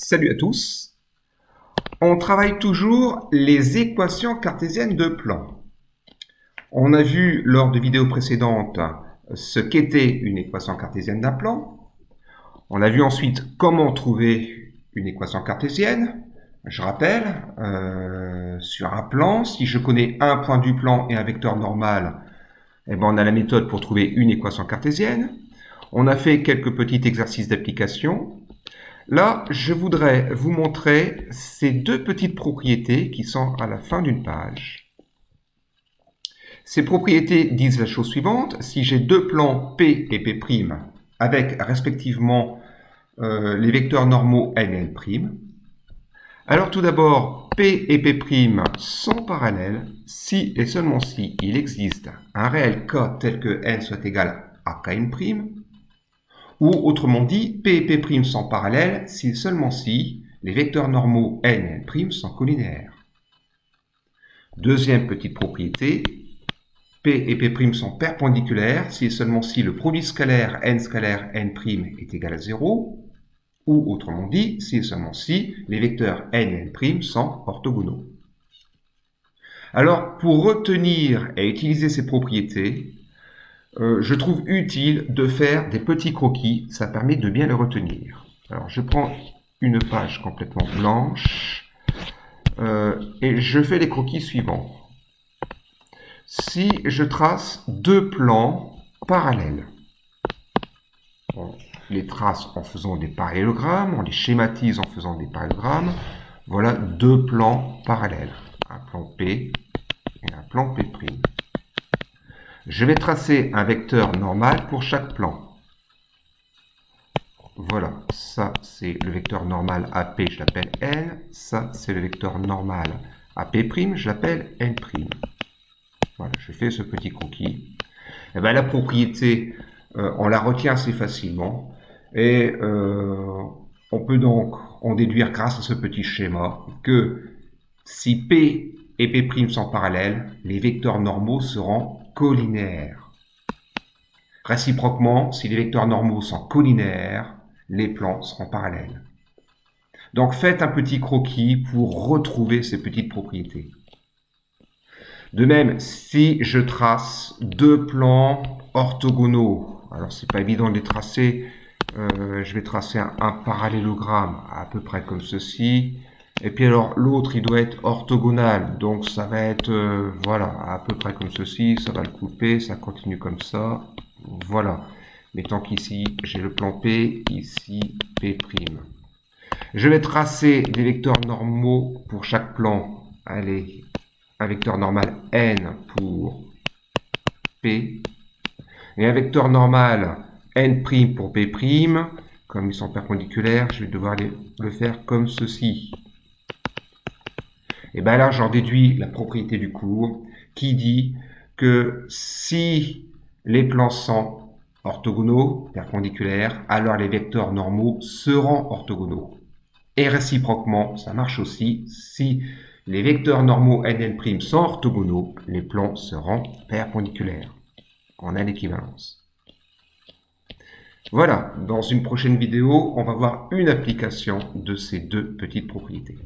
Salut à tous. On travaille toujours les équations cartésiennes de plan. On a vu lors de vidéos précédentes ce qu'était une équation cartésienne d'un plan. On a vu ensuite comment trouver une équation cartésienne. Je rappelle, sur un plan, si je connais un point du plan et un vecteur normal, eh ben on a la méthode pour trouver une équation cartésienne. On a fait quelques petits exercices d'application. Là, je voudrais vous montrer ces deux petites propriétés qui sont à la fin d'une page. Ces propriétés disent la chose suivante. Si j'ai deux plans P et P' avec respectivement les vecteurs normaux n et n', alors tout d'abord, P et P' sont parallèles si et seulement si il existe un réel K tel que n soit égal à K'n', ou autrement dit, P et P' sont parallèles si et seulement si les vecteurs normaux n et n' sont collinéaires. Deuxième petite propriété, P et P' sont perpendiculaires si et seulement si le produit scalaire n' est égal à 0, ou autrement dit, si et seulement si les vecteurs n et n' sont orthogonaux. Alors, pour retenir et utiliser ces propriétés, je trouve utile de faire des petits croquis, ça permet de bien les retenir. Alors je prends une page complètement blanche et je fais les croquis suivants. Si je trace deux plans parallèles, on les trace en faisant des parallélogrammes, on les schématise en faisant des parallélogrammes, voilà deux plans parallèles, un plan P et un plan P'. Je vais tracer un vecteur normal pour chaque plan. Voilà, ça c'est le vecteur normal AP, je l'appelle N. Ça c'est le vecteur normal AP', je l'appelle N'. Voilà, je fais ce petit croquis. Et bien, la propriété, on la retient assez facilement. Et on peut donc en déduire grâce à ce petit schéma que si P et P' sont parallèles, les vecteurs normaux seront collinéaires. Réciproquement, si les vecteurs normaux sont collinéaires, les plans seront parallèles. Donc faites un petit croquis pour retrouver ces petites propriétés. De même, si je trace deux plans orthogonaux, alors c'est pas évident de les tracer, je vais tracer un parallélogramme à peu près comme ceci. Et puis alors l'autre il doit être orthogonal, donc ça va être voilà, à peu près comme ceci, ça va le couper, ça continue comme ça, voilà. Mettons qu'ici j'ai le plan P, ici P'. Je vais tracer des vecteurs normaux pour chaque plan. Allez, un vecteur normal N pour P, et un vecteur normal N' pour P', comme ils sont perpendiculaires, je vais devoir le faire comme ceci. Et bien là, j'en déduis la propriété du cours qui dit que si les plans sont orthogonaux, perpendiculaires, alors les vecteurs normaux seront orthogonaux. Et réciproquement, ça marche aussi, si les vecteurs normaux n et n' sont orthogonaux, les plans seront perpendiculaires. On a l'équivalence. Voilà, dans une prochaine vidéo, on va voir une application de ces deux petites propriétés.